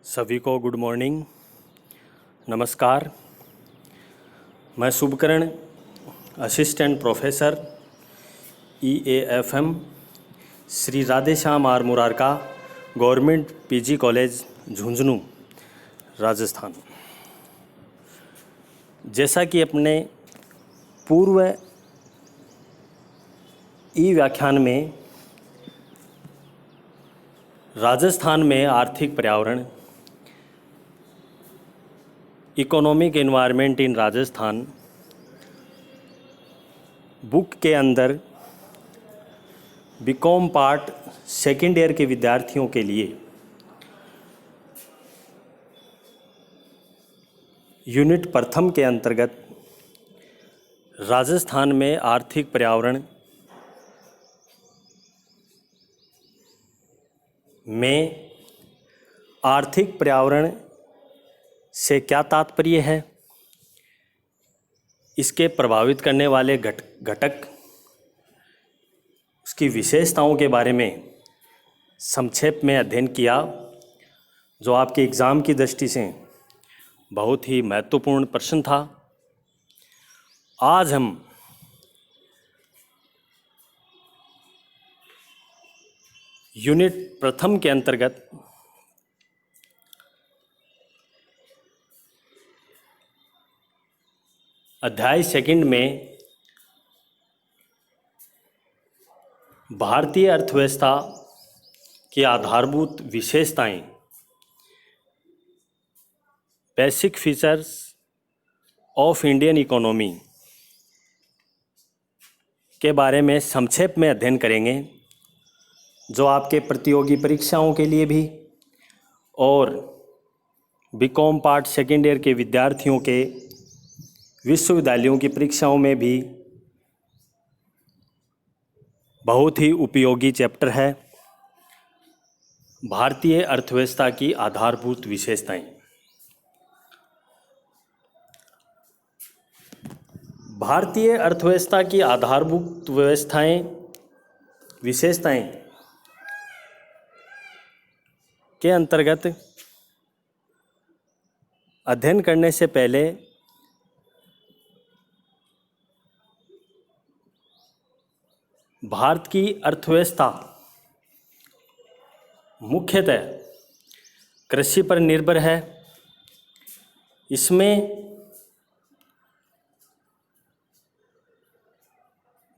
सभी को good morning, नमस्कार। मैं Shubhkaran, assistant professor EAFM Shri Radheshyam R Murarka government PG college Jhunjhunu, Rajasthan. जैसा कि अपने पूर्व व्याख्यान में राजस्थान में आर्थिक पर्यावरण, economic environment in Rajasthan book के अंदर बीकॉम पार्ट सेकेंड ईयर के विद्यार्थियों के लिए यूनिट प्रथम के अंतर्गत राजस्थान में आर्थिक पर्यावरण में आर्थिक पर्यावरण से क्या तात्पर्य है, इसके प्रभावित करने वाले घटक, उसकी विशेषताओं के बारे में संक्षेप में अध्ययन किया, जो आपके एग्ज़ाम की दृष्टि से बहुत ही महत्वपूर्ण प्रश्न था। आज हम यूनिट प्रथम के अंतर्गत अध्याय सेकंड में भारतीय अर्थव्यवस्था की आधारभूत विशेषताएं, basic features of Indian economy के बारे में संक्षेप में अध्ययन करेंगे, जो आपके प्रतियोगी परीक्षाओं के लिए भी और बीकॉम पार्ट सेकेंड ईयर के विद्यार्थियों के विश्वविद्यालयों की परीक्षाओं में भी बहुत ही उपयोगी चैप्टर है। भारतीय अर्थव्यवस्था की आधारभूत विशेषताएं। भारतीय अर्थव्यवस्था की आधारभूत विशेषताएं के अंतर्गत अध्ययन करने से पहले भारत की अर्थव्यवस्था मुख्यतः कृषि पर निर्भर है। इसमें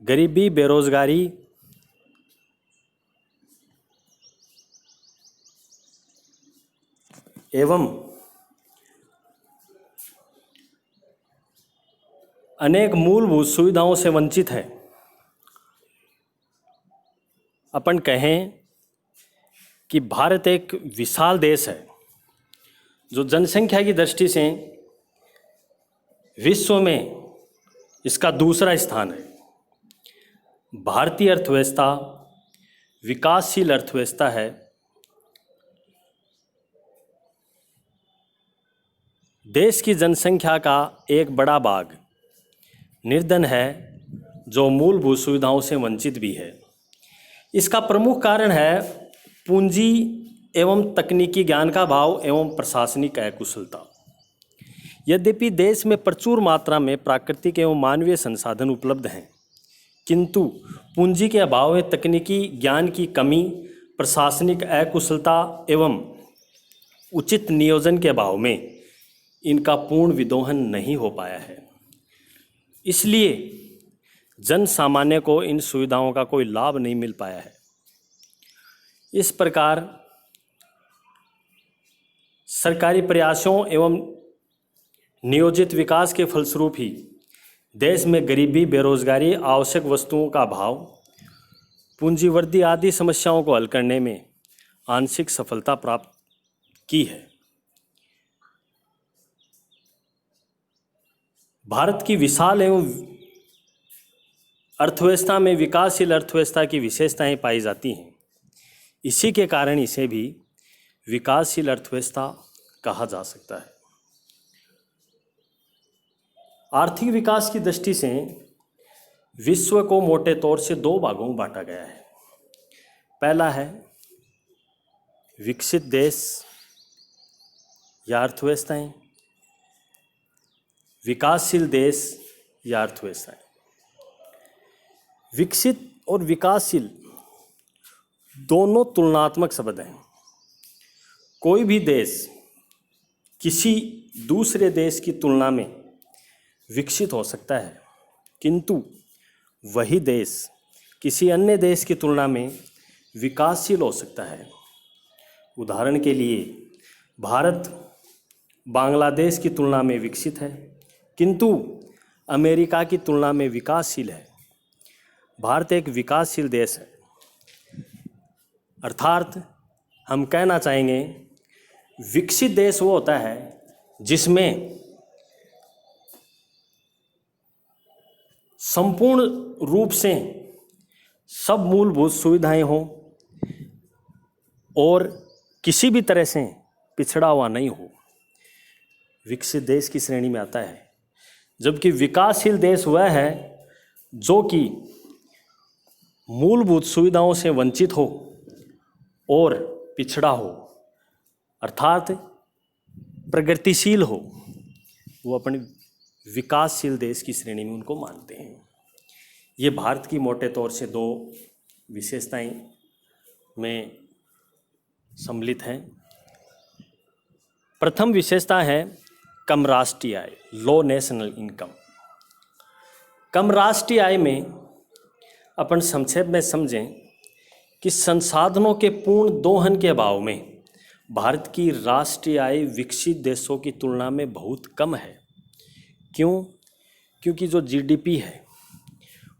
गरीबी, बेरोजगारी एवं अनेक मूलभूत सुविधाओं से वंचित है। अपन कहें कि भारत एक विशाल देश है, जो जनसंख्या की दृष्टि से विश्व में इसका दूसरा स्थान है। भारतीय अर्थव्यवस्था विकासशील अर्थव्यवस्था है। देश की जनसंख्या का एक बड़ा भाग निर्धन है, जो मूलभूत सुविधाओं से वंचित भी है। इसका प्रमुख कारण है पूंजी एवं तकनीकी ज्ञान का अभाव एवं प्रशासनिक अकुशलता। यद्यपि देश में प्रचुर मात्रा में प्राकृतिक एवं मानवीय संसाधन उपलब्ध हैं, किंतु पूंजी के अभाव में तकनीकी ज्ञान की कमी, प्रशासनिक अकुशलता एवं उचित नियोजन के अभाव में इनका पूर्ण विदोहन नहीं हो पाया है। इसलिए जन सामान्य को इन सुविधाओं का कोई लाभ नहीं मिल पाया है। इस प्रकार सरकारी प्रयासों एवं नियोजित विकास के फलस्वरूप ही देश में गरीबी, बेरोजगारी, आवश्यक वस्तुओं का अभाव, पूंजीवृद्धि आदि समस्याओं को हल करने में आंशिक सफलता प्राप्त की है। भारत की विशाल एवं अर्थव्यवस्था में विकासशील अर्थव्यवस्था की विशेषताएं पाई जाती हैं। इसी के कारण इसे भी विकासशील अर्थव्यवस्था कहा जा सकता है। आर्थिक विकास की दृष्टि से विश्व को मोटे तौर से दो भागों में बांटा गया है। पहला है विकसित देश या अर्थव्यवस्थाएं, विकासशील देश या अर्थव्यवस्थाएं। विकसित और विकासशील दोनों तुलनात्मक शब्द हैं। कोई भी देश किसी दूसरे देश की तुलना में विकसित हो सकता है, किंतु वही देश किसी अन्य देश की तुलना में विकासशील हो सकता है। उदाहरण के लिए भारत बांग्लादेश की तुलना में विकसित है, किंतु अमेरिका की तुलना में विकासशील है। भारत एक विकासशील देश है। अर्थात हम कहना चाहेंगे विकसित देश वो होता है जिसमें संपूर्ण रूप से सब मूलभूत सुविधाएं हों और किसी भी तरह से पिछड़ा हुआ नहीं हो, विकसित देश की श्रेणी में आता है। जबकि विकासशील देश वह है जो कि मूलभूत सुविधाओं से वंचित हो और पिछड़ा हो, अर्थात प्रगतिशील हो, वो अपने विकासशील देश की श्रेणी में उनको मानते हैं। ये भारत की मोटे तौर से दो विशेषताएं में सम्मिलित हैं। प्रथम विशेषता है कम राष्ट्रीय आय, लो नेशनल इनकम। कम राष्ट्रीय आय में अपन संक्षेप में समझें कि संसाधनों के पूर्ण दोहन के अभाव में भारत की राष्ट्रीय आय विकसित देशों की तुलना में बहुत कम है। क्यों? क्योंकि जो जीडीपी है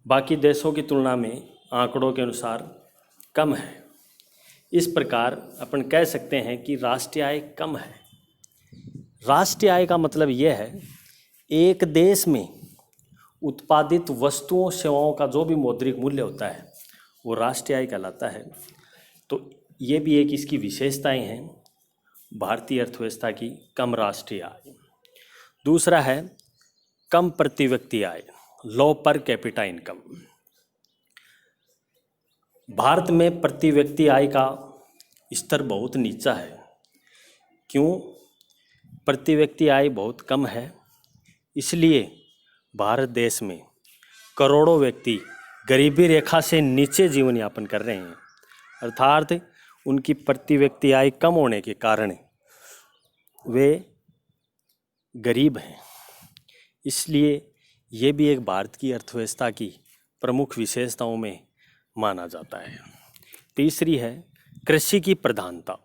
बाकी देशों की तुलना में आंकड़ों के अनुसार कम है। इस प्रकार अपन कह सकते हैं कि राष्ट्रीय आय कम है। राष्ट्रीय आय का मतलब यह है एक देश में उत्पादित वस्तुओं सेवाओं का जो भी मौद्रिक मूल्य होता है वो राष्ट्रीय आय कहलाता है। तो ये भी एक इसकी विशेषताएं हैं भारतीय अर्थव्यवस्था की, कम राष्ट्रीय आय। दूसरा है कम प्रति व्यक्ति आय, लो पर कैपिटा इनकम। भारत में प्रति व्यक्ति आय का स्तर बहुत नीचा है। क्यों? प्रति व्यक्ति आय बहुत कम है, इसलिए भारत देश में करोड़ों व्यक्ति गरीबी रेखा से नीचे जीवन यापन कर रहे हैं। अर्थात उनकी प्रति व्यक्ति आय कम होने के कारण वे गरीब हैं। इसलिए ये भी एक भारत की अर्थव्यवस्था की प्रमुख विशेषताओं में माना जाता है। तीसरी है कृषि की प्रधानता।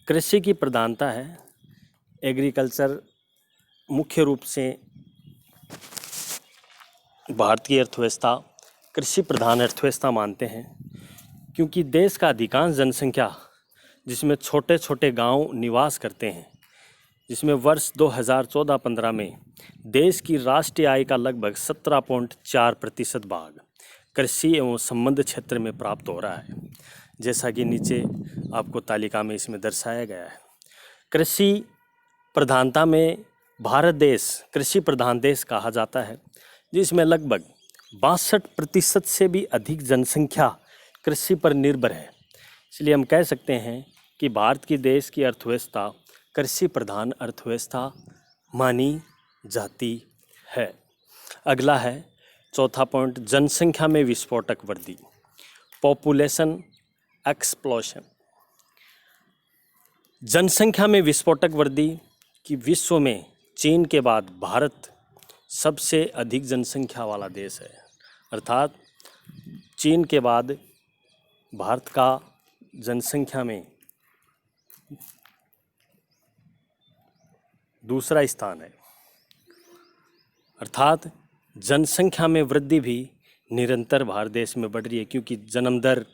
कृषि की प्रधानता है एग्रीकल्चर मुख्य रूप से भारत की अर्थव्यवस्था कृषि प्रधान अर्थव्यवस्था मानते हैं, क्योंकि देश का अधिकांश जनसंख्या जिसमें छोटे छोटे गांव निवास करते हैं, जिसमें वर्ष 2014-15 में देश की राष्ट्रीय आय का लगभग 17.4% भाग कृषि एवं संबद्ध क्षेत्र में प्राप्त हो रहा है, जैसा कि नीचे आपको तालिका में इसमें दर्शाया गया है। कृषि प्रधानता में भारत देश कृषि प्रधान देश कहा जाता है, जिसमें लगभग 62% से भी अधिक जनसंख्या कृषि पर निर्भर है। इसलिए हम कह सकते हैं कि भारत की देश की अर्थव्यवस्था कृषि प्रधान अर्थव्यवस्था मानी जाती है। अगला है चौथा पॉइंट, जनसंख्या में विस्फोटक वृद्धि, पॉपुलेशन एक्सप्लोशन। जनसंख्या में विस्फोटक वृद्धि की विश्व में चीन के बाद भारत सबसे अधिक जनसंख्या वाला देश है। अर्थात चीन के बाद भारत का जनसंख्या में दूसरा स्थान है। अर्थात जनसंख्या में वृद्धि भी निरंतर भारत देश में बढ़ रही है, क्योंकि जन्म दर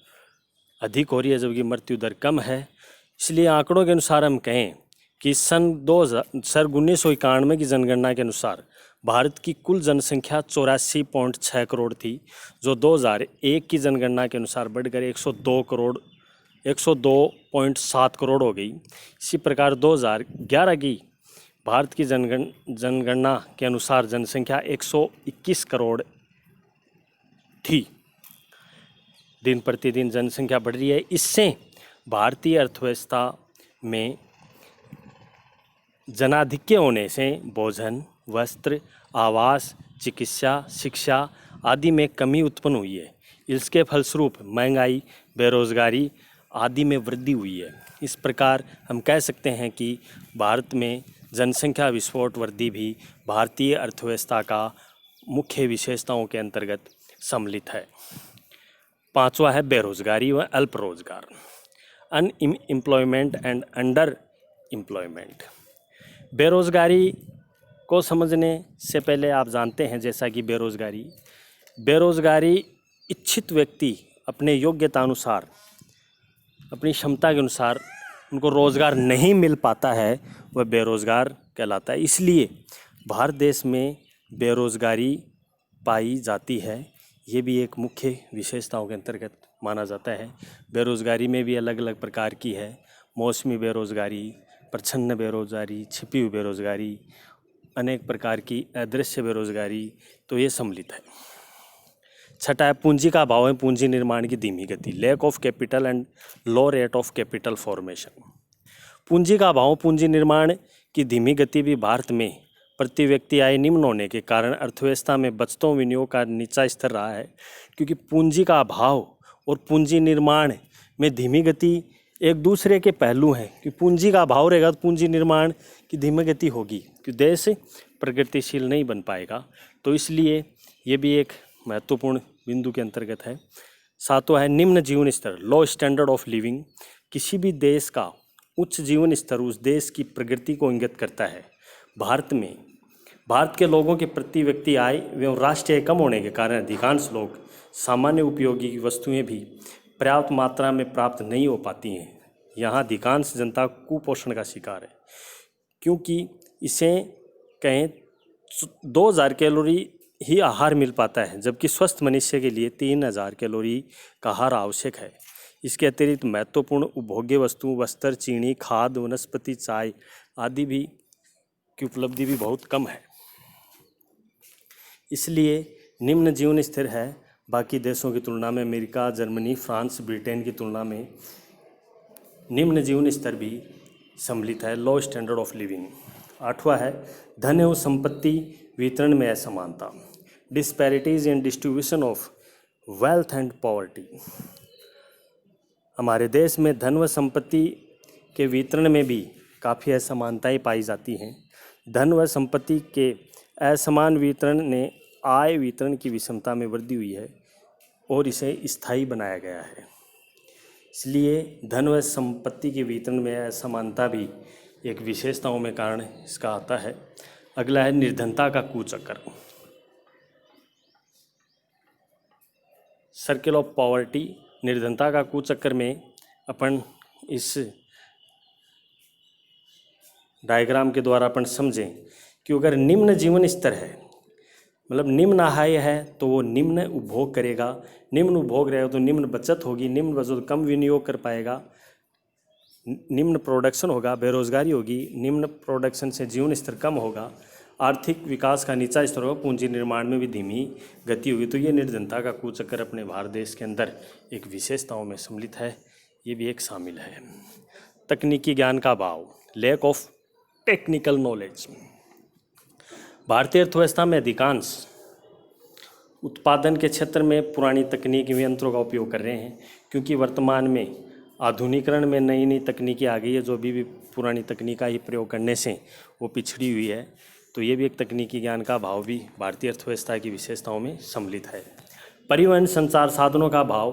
अधिक हो रही है जबकि मृत्यु दर कम है। इसलिए आंकड़ों के अनुसार हम कहें कि सन 1991 की जनगणना के अनुसार भारत की कुल जनसंख्या 84.6 करोड़ थी, जो 2001 की जनगणना के अनुसार बढ़कर 102.7 करोड़ हो गई। इसी प्रकार 2011 की भारत की जनगणना के अनुसार जनसंख्या 121 करोड़ थी। दिन प्रतिदिन जनसंख्या बढ़ रही है। इससे भारतीय अर्थव्यवस्था में जनाधिक्य होने से भोजन, वस्त्र, आवास, चिकित्सा, शिक्षा आदि में कमी उत्पन्न हुई है। इसके फलस्वरूप महंगाई, बेरोजगारी आदि में वृद्धि हुई है। इस प्रकार हम कह सकते हैं कि भारत में जनसंख्या विस्फोट वृद्धि भी भारतीय अर्थव्यवस्था का मुख्य विशेषताओं के अंतर्गत सम्मिलित है। पांचवा है बेरोजगारी व अल्प रोजगार, अनएम्प्लॉयमेंट एंड अंडर एम्प्लॉयमेंट। बेरोजगारी को समझने से पहले आप जानते हैं जैसा कि बेरोजगारी इच्छित व्यक्ति अपने योग्यता अनुसार, अपनी क्षमता के अनुसार उनको रोज़गार नहीं मिल पाता है, वह बेरोज़गार कहलाता है। इसलिए भारत देश में बेरोज़गारी पाई जाती है। ये भी एक मुख्य विशेषताओं के अंतर्गत माना जाता है। बेरोज़गारी में भी अलग अलग प्रकार की है। मौसमी बेरोज़गारी, प्रच्छन्न बेरोज़गारी, छिपी हुई बेरोज़गारी, अनेक प्रकार की अदृश्य बेरोज़गारी, तो ये सम्मिलित है। छठा है पूंजी का अभाव है पूंजी निर्माण की धीमी गति, lack of capital and low rate of capital formation. पूंजी का अभाव, पूंजी निर्माण की धीमी गति भी भारत में प्रति व्यक्ति आय निम्न होने के कारण अर्थव्यवस्था में बचतों विनियोग का नीचा स्तर रहा है। क्योंकि पूंजी का अभाव और पूंजी निर्माण में धीमी गति एक दूसरे के पहलू हैं। कि पूंजी का अभाव रहेगा तो पूंजी निर्माण की धीमी गति होगी, कि देश प्रगतिशील नहीं बन पाएगा। तो इसलिए ये भी एक महत्वपूर्ण बिंदु के अंतर्गत है। सातवां है निम्न जीवन स्तर, लो स्टैंडर्ड ऑफ लिविंग। किसी भी देश का उच्च जीवन स्तर उस देश की प्रगति को इंगित करता है। भारत के लोगों के प्रति व्यक्ति आय एवं राष्ट्रीय कम होने के कारण अधिकांश लोग सामान्य उपयोगी वस्तुएं भी पर्याप्त मात्रा में प्राप्त नहीं हो पाती हैं। यहाँ अधिकांश जनता कुपोषण का शिकार है, क्योंकि इसे कहें 2000 कैलोरी ही आहार मिल पाता है, जबकि स्वस्थ मनुष्य के लिए 3000 कैलोरी का आहार आवश्यक है। इसके अतिरिक्त महत्वपूर्ण उपभोग्य वस्तु वस्त्र, चीनी, खाद्य, वनस्पति, चाय आदि भी की उपलब्धि भी बहुत कम है। इसलिए निम्न जीवन स्तर है बाकी देशों की तुलना में। अमेरिका, जर्मनी, फ्रांस, ब्रिटेन की तुलना में निम्न जीवन स्तर भी सम्मिलित है, लो स्टैंडर्ड ऑफ लिविंग। आठवां है धन एवं संपत्ति वितरण में असमानता, disparities in distribution of wealth and poverty. हमारे देश में धन व संपत्ति के वितरण में भी काफ़ी असमानताएं पाई जाती हैं। धन व संपत्ति के असमान वितरण ने आय वितरण की विषमता में वृद्धि हुई है और इसे स्थायी बनाया गया है। इसलिए धन व संपत्ति के वितरण में असमानता भी एक विशेषताओं में कारण इसका आता है। अगला है निर्धनता का कुचक्र, सर्किल ऑफ पॉवर्टी। निर्धनता का कुचक्र में अपन इस डायग्राम के द्वारा अपन समझें कि अगर निम्न जीवन स्तर है, मतलब निम्न आय है, तो वो निम्न उपभोग करेगा। निम्न उपभोग रहेगा तो निम्न बचत होगी, निम्न बचत तो कम विनियोग कर पाएगा, निम्न प्रोडक्शन होगा, बेरोजगारी होगी, निम्न प्रोडक्शन से जीवन स्तर कम होगा, आर्थिक विकास का नीचा स्तर होगा, पूंजी निर्माण में भी धीमी गति होगी। तो ये निर्धनता का कुचक्र अपने भारत देश के अंदर एक विशेषताओं में सम्मिलित है, ये भी एक शामिल है। तकनीकी ज्ञान का अभाव, लैक ऑफ टेक्निकल नॉलेज। भारतीय अर्थव्यवस्था में अधिकांश उत्पादन के क्षेत्र में पुरानी तकनीकी यंत्रों का उपयोग कर रहे हैं, क्योंकि वर्तमान में आधुनिकीकरण में नई नई तकनीकी आ गई है, जो भी पुरानी तकनीक का ही प्रयोग करने से वो पिछड़ी हुई है। तो ये भी एक तकनीकी ज्ञान का अभाव भी भारतीय अर्थव्यवस्था की विशेषताओं में सम्मिलित है। परिवहन संचार साधनों का अभाव,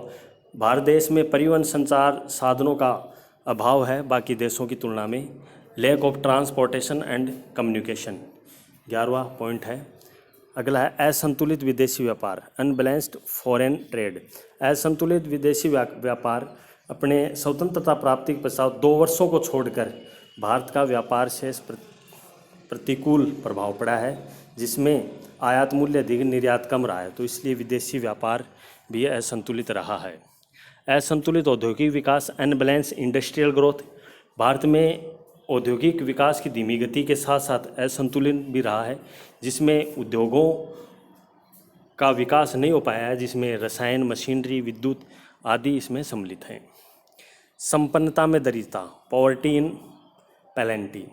भारत देश में परिवहन संचार साधनों का अभाव है बाकी देशों की तुलना में। Lack of transportation and communication 11वां पॉइंट है। अगला है असंतुलित विदेशी व्यापार, अनबैलेंस्ड फॉरेन ट्रेड। असंतुलित विदेशी व्यापार अपने स्वतंत्रता प्राप्ति के पश्चात 2 वर्षों को छोड़कर भारत का व्यापार शेष प्रतिकूल प्रभाव पड़ा है, जिसमें आयात मूल्य अधिक, निर्यात कम रहा है। तो इसलिए विदेशी व्यापार भी असंतुलित रहा है। असंतुलित औद्योगिक विकास, अनबैलेंस इंडस्ट्रियल ग्रोथ। भारत में औद्योगिक विकास की धीमी गति के साथ साथ असंतुलन भी रहा है, जिसमें उद्योगों का विकास नहीं हो पाया है, जिसमें रसायन, मशीनरी, विद्युत आदि इसमें सम्मिलित हैं। संपन्नता में दरिद्रता, पॉवर्टी इन पैलेंटी।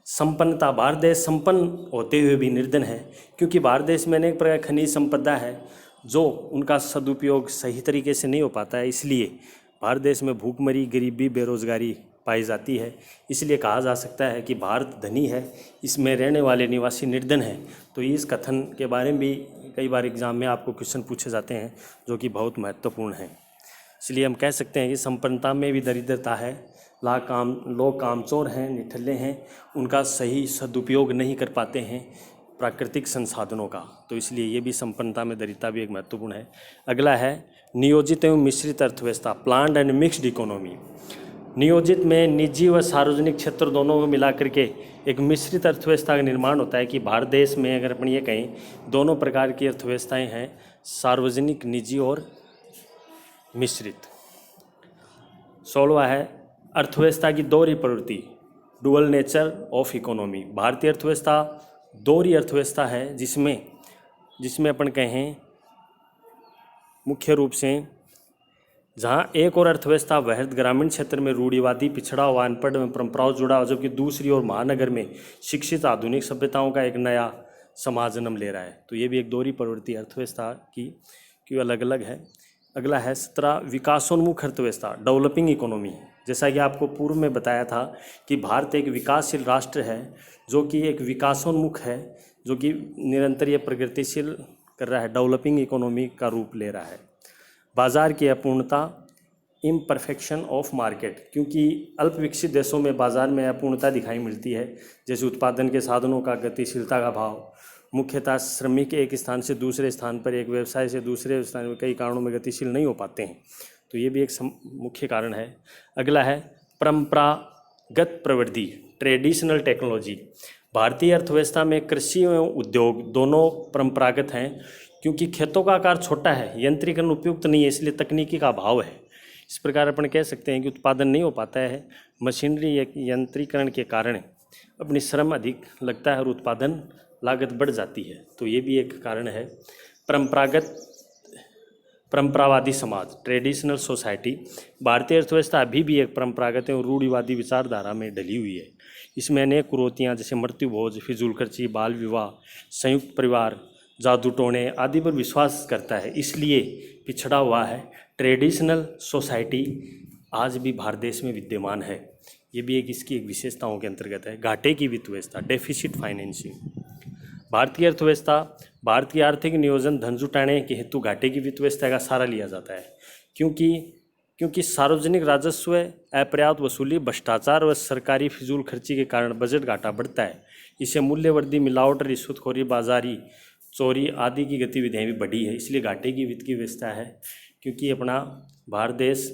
संपन्नता, भारत देश संपन्न होते हुए भी निर्धन है, क्योंकि भारत देश में अनेक प्रकार खनिज संपदा है जो उनका सदुपयोग सही तरीके से नहीं हो पाता है। इसलिए भारत देश में भूखमरी, गरीबी, बेरोजगारी पाई जाती है। इसलिए कहा जा सकता है कि भारत धनी है, इसमें रहने वाले निवासी निर्धन हैं। तो इस कथन के बारे में भी कई बार एग्जाम में आपको क्वेश्चन पूछे जाते हैं, जो कि बहुत महत्वपूर्ण हैं। इसलिए हम कह सकते हैं कि संपन्नता में भी दरिद्रता है। लोग कामचोर हैं, निठल्ले हैं, उनका सही सदुपयोग नहीं कर पाते हैं प्राकृतिक संसाधनों का। तो इसलिए ये भी संपन्नता में दरिद्रता भी एक महत्वपूर्ण है। अगला है नियोजित एवं मिश्रित अर्थव्यवस्था, प्लान्ड एंड मिक्स्ड इकोनॉमी। नियोजित में निजी व सार्वजनिक क्षेत्र दोनों को मिला करके एक मिश्रित अर्थव्यवस्था का निर्माण होता है। कि भारत देश में अगर अपन ये कहें, दोनों प्रकार की अर्थव्यवस्थाएं हैं, सार्वजनिक, निजी और मिश्रित। 16वां है अर्थव्यवस्था की दोहरी प्रवृत्ति, डुअल नेचर ऑफ इकोनॉमी। भारतीय अर्थव्यवस्था दोहरी अर्थव्यवस्था है, जिसमें अपन कहें मुख्य रूप से जहाँ एक और अर्थव्यवस्था वृहद ग्रामीण क्षेत्र में रूढ़िवादी, पिछड़ा हुआ, अनपढ़ में परंपराओं जुड़ा, जबकि दूसरी ओर महानगर में शिक्षित आधुनिक सभ्यताओं का एक नया समाज जन्म ले रहा है। तो ये भी एक दोहरी प्रवृत्ति अर्थव्यवस्था की अलग अलग है। अगला है 17 विकासोन्मुख अर्थव्यवस्था, डेवलपिंग इकोनॉमी। जैसा कि आपको पूर्व में बताया था कि भारत एक विकासशील राष्ट्र है, जो कि एक विकासोन्मुख है, जो कि निरंतर ये प्रगतिशील कर रहा है, डेवलपिंग इकोनॉमी का रूप ले रहा है। बाजार की अपूर्णता, इम्परफेक्शन ऑफ मार्केट, क्योंकि अल्प विकसित देशों में बाजार में अपूर्णता दिखाई मिलती है, जैसे उत्पादन के साधनों का, गतिशीलता का अभाव, मुख्यतः श्रमिक एक स्थान से दूसरे स्थान पर, एक व्यवसाय से दूसरे स्थान में कई कारणों में गतिशील नहीं हो पाते हैं। तो ये भी एक मुख्य कारण है। अगला है परंपरागत प्रवृत्ति, ट्रेडिशनल टेक्नोलॉजी। भारतीय अर्थव्यवस्था में कृषि एवं उद्योग दोनों परंपरागत हैं, क्योंकि खेतों का आकार छोटा है, यंत्रीकरण उपयुक्त नहीं है, इसलिए तकनीकी का अभाव है। इस प्रकार अपन कह सकते हैं कि उत्पादन नहीं हो पाता है, मशीनरी यंत्रीकरण के कारण अपनी श्रम अधिक लगता है और उत्पादन लागत बढ़ जाती है। तो ये भी एक कारण है। परंपरावादी समाज, ट्रेडिशनल सोसाइटी। भारतीय अर्थव्यवस्था अभी भी एक परंपरागत एवं रूढ़िवादी विचारधारा में ढली हुई है। इसमें अनेक कुरीतियाँ जैसे मृत्यु भोज, फिजूल खर्ची, बाल विवाह, संयुक्त परिवार, जादू टोने आदि पर विश्वास करता है, इसलिए पिछड़ा हुआ है। ट्रेडिशनल सोसाइटी आज भी भारत देश में विद्यमान है। ये भी इसकी एक विशेषताओं के अंतर्गत है। घाटे की वित्त व्यवस्था, डेफिसिट फाइनेंसिंग। भारतीय अर्थव्यवस्था, भारत की आर्थिक नियोजन धन जुटाने के हेतु घाटे की वित्त व्यवस्था का सहारा लिया जाता है, क्योंकि सार्वजनिक राजस्व अपर्याप्त वसूली, भ्रष्टाचार व सरकारी फिजूल खर्ची के कारण बजट घाटा बढ़ता है। इससे मूल्यवर्धी, मिलावट, रिश्वतखोरी, बाजारी चोरी आदि की गतिविधियाँ भी बढ़ी है, इसलिए घाटे की वित्त की व्यवस्था है। क्योंकि अपना भारत देश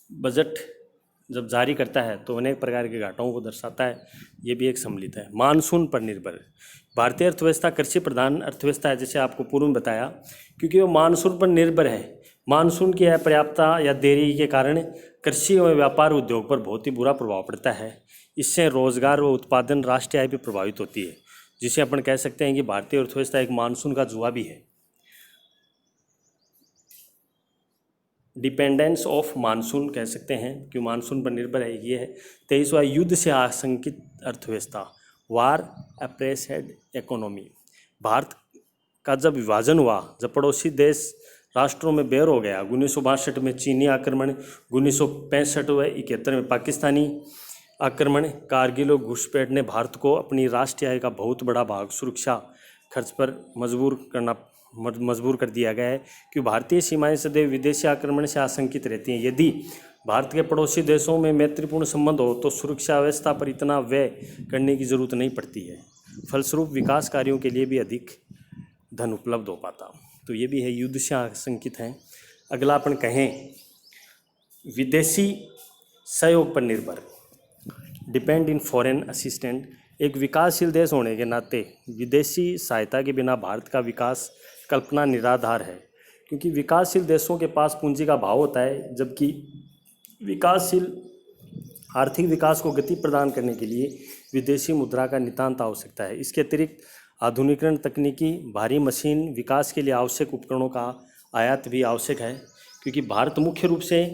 बजट जब जारी करता है तो अनेक प्रकार के घाटों को दर्शाता है। ये भी एक सम्मिलित है। मानसून पर निर्भर, भारतीय अर्थव्यवस्था कृषि प्रधान अर्थव्यवस्था है, जैसे आपको पूर्व में बताया, क्योंकि वो मानसून पर निर्भर है। मानसून की अपर्याप्तता या देरी के कारण कृषि एवं व्यापार उद्योग पर बहुत ही बुरा प्रभाव पड़ता है। इससे रोजगार व उत्पादन, राष्ट्रीय आय भी प्रभावित होती है, जिसे अपन कह सकते हैं कि भारतीय अर्थव्यवस्था एक मानसून का जुआ भी है। डिपेंडेंस ऑफ मानसून कह सकते हैं, कि मानसून पर निर्भर है। ये है 23वां युद्ध से आशंकित अर्थव्यवस्था, वार अप्रेसेड इकोनॉमी। भारत का जब विभाजन हुआ, जब पड़ोसी देश राष्ट्रों में बैर हो गया, 1962 में चीनी आक्रमण, 1965 व 71 में पाकिस्तानी आक्रमण, कारगिल और घुसपैठ ने भारत को अपनी राष्ट्रीय आय का बहुत बड़ा भाग सुरक्षा खर्च पर मजबूर कर दिया गया है, कि भारतीय सीमाएं सदैव विदेशी आक्रमण से आशंकित रहती हैं। यदि भारत के पड़ोसी देशों में मैत्रीपूर्ण संबंध हो तो सुरक्षा व्यवस्था पर इतना व्यय करने की जरूरत नहीं पड़ती है, फलस्वरूप विकास कार्यों के लिए भी अधिक धन उपलब्ध हो पाता। तो ये भी है, युद्ध से आशंकित हैं। अगला अपन कहें विदेशी सहयोग पर निर्भर, डिपेंड इन फॉरेन असिस्टेंट। एक विकासशील देश होने के नाते विदेशी सहायता के बिना भारत का विकास कल्पना निराधार है, क्योंकि विकासशील देशों के पास पूंजी का अभाव होता है, जबकि विकासशील आर्थिक विकास को गति प्रदान करने के लिए विदेशी मुद्रा का नितांत आवश्यकता है। इसके अतिरिक्त आधुनिकीकरण, तकनीकी, भारी मशीन विकास के लिए आवश्यक उपकरणों का आयात भी आवश्यक है, क्योंकि भारत मुख्य रूप से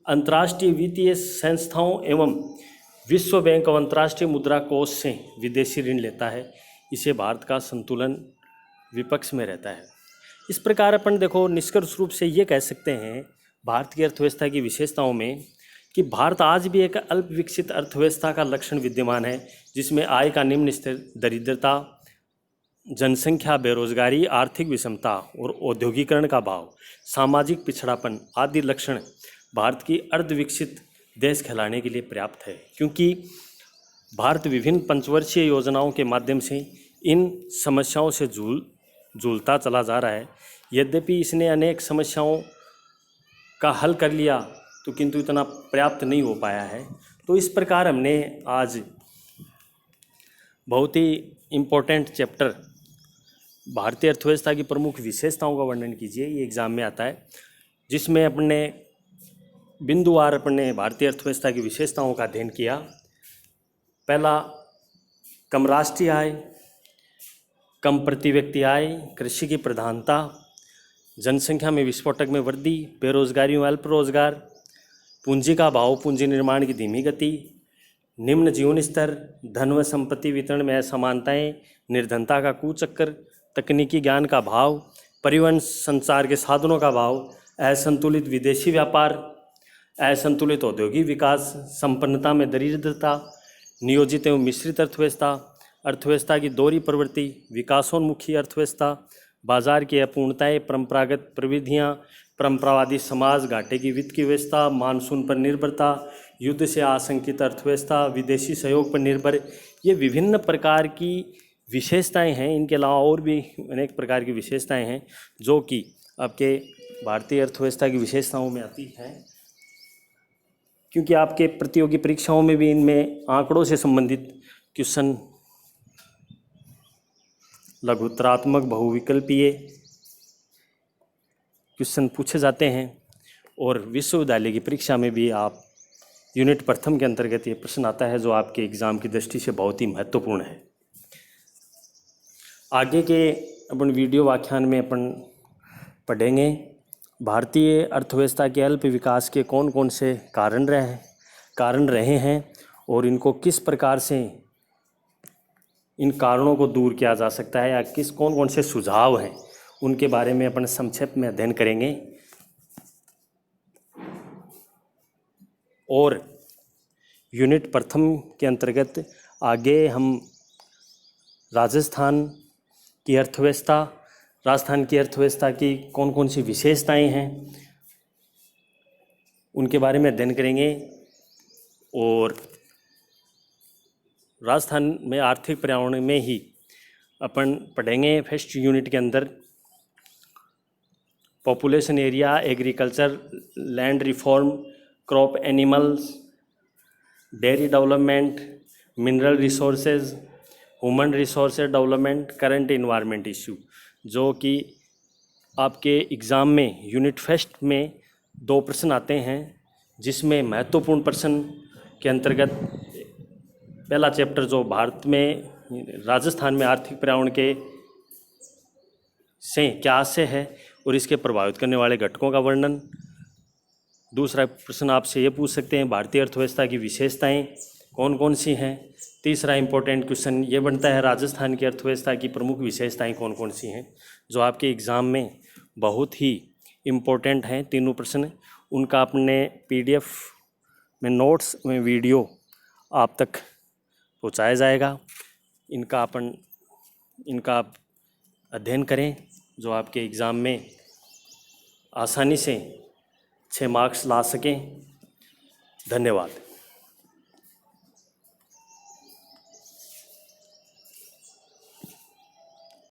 अंतर्राष्ट्रीय वित्तीय संस्थाओं एवं विश्व बैंक और अंतर्राष्ट्रीय मुद्रा कोष से विदेशी ऋण लेता है। इसे भारत का संतुलन विपक्ष में रहता है। इस प्रकार अपन देखो निष्कर्ष रूप से ये कह सकते हैं भारत की अर्थव्यवस्था की विशेषताओं में कि भारत आज भी एक अल्प विकसित अर्थव्यवस्था का लक्षण विद्यमान है, जिसमें आय का निम्न स्तर, दरिद्रता, जनसंख्या, बेरोजगारी, आर्थिक विषमता और औद्योगिकरण का भाव, सामाजिक पिछड़ापन आदि लक्षण भारत की अर्धविकसित देश कहलाने के लिए पर्याप्त है। क्योंकि भारत विभिन्न पंचवर्षीय योजनाओं के माध्यम से इन समस्याओं से जूझता चला जा रहा है। यद्यपि इसने अनेक समस्याओं का हल कर लिया तो किंतु इतना पर्याप्त नहीं हो पाया है। तो इस प्रकार हमने आज बहुत ही इम्पोर्टेंट चैप्टर भारतीय अर्थव्यवस्था की प्रमुख विशेषताओं का वर्णन कीजिए, ये एग्ज़ाम में आता है, जिसमें अपने बिंदुवार अपने भारतीय अर्थव्यवस्था की विशेषताओं का अध्ययन किया। पहला, कम राष्ट्रीय आय, कम प्रति व्यक्ति आय, कृषि की प्रधानता, जनसंख्या में विस्फोटक में वृद्धि, बेरोजगारी में अल्प रोजगार, पूंजी का भाव, पूंजी निर्माण की धीमी गति, निम्न जीवन स्तर, धन व संपत्ति वितरण में असमानताएं, निर्धनता का कुचक्कर, तकनीकी ज्ञान का भाव, परिवहन संचार के साधनों का भाव, असंतुलित विदेशी व्यापार, असंतुलित औद्योगिक विकास, संपन्नता में दरिद्रता, नियोजित एवं मिश्रित अर्थव्यवस्था, अर्थव्यवस्था की दोहरी प्रवृत्ति, विकासोन्मुखी अर्थव्यवस्था, बाजार की अपूर्णताएं, परंपरागत प्रविधियां, परंपरावादी समाज, घाटे की वित्त की व्यवस्था, मानसून पर निर्भरता, युद्ध से आशंकित अर्थव्यवस्था, विदेशी सहयोग पर निर्भर, ये विभिन्न प्रकार की विशेषताएं हैं। इनके अलावा और भी अनेक प्रकार की विशेषताएं हैं जो कि आपके भारतीय अर्थव्यवस्था की विशेषताओं में आती हैं। क्योंकि आपके प्रतियोगी परीक्षाओं में भी इनमें आंकड़ों से संबंधित क्वेश्चन, लघुत्तरात्मक, बहुविकल्पीय क्वेश्चन पूछे जाते हैं और विश्वविद्यालय की परीक्षा में भी आप यूनिट प्रथम के अंतर्गत ये प्रश्न आता है जो आपके एग्ज़ाम की दृष्टि से बहुत ही महत्वपूर्ण है। आगे के अपन वीडियो व्याख्यान में अपन पढ़ेंगे भारतीय अर्थव्यवस्था के अल्प विकास के कौन कौन से कारण रहे हैं और इनको किस प्रकार से इन कारणों को दूर किया जा सकता है, या कौन कौन से सुझाव हैं उनके बारे में अपन संक्षेप में अध्ययन करेंगे। और यूनिट प्रथम के अंतर्गत आगे हम राजस्थान की अर्थव्यवस्था की कौन कौन सी विशेषताएं हैं उनके बारे में अध्ययन करेंगे। और राजस्थान में आर्थिक पर्यावरण में ही अपन पढ़ेंगे फर्स्ट यूनिट के अंदर population area, agriculture, land reform, crop animals, dairy development, mineral resources, human resources development, current environment issue, जो कि आपके एग्ज़ाम में यूनिट फर्स्ट में 2 प्रश्न आते हैं, जिसमें महत्वपूर्ण प्रश्न के अंतर्गत पहला चैप्टर जो भारत में राजस्थान में आर्थिक पर्यावरण के से क्या आशय है और इसके प्रभावित करने वाले घटकों का वर्णन। दूसरा प्रश्न आपसे ये पूछ सकते हैं भारतीय अर्थव्यवस्था की विशेषताएं कौन कौन सी हैं। तीसरा इम्पोर्टेंट क्वेश्चन ये बनता है राजस्थान की अर्थव्यवस्था की प्रमुख विशेषताएं कौन कौन सी हैं, जो आपके एग्ज़ाम में बहुत ही इम्पोर्टेंट हैं। तीनों प्रश्न उनका अपने PDF में नोट्स में वीडियो आप तक पहुँचाया जाएगा। इनका आप अध्ययन करें जो आपके एग्ज़ाम में आसानी से 6 मार्क्स ला सकें। धन्यवाद।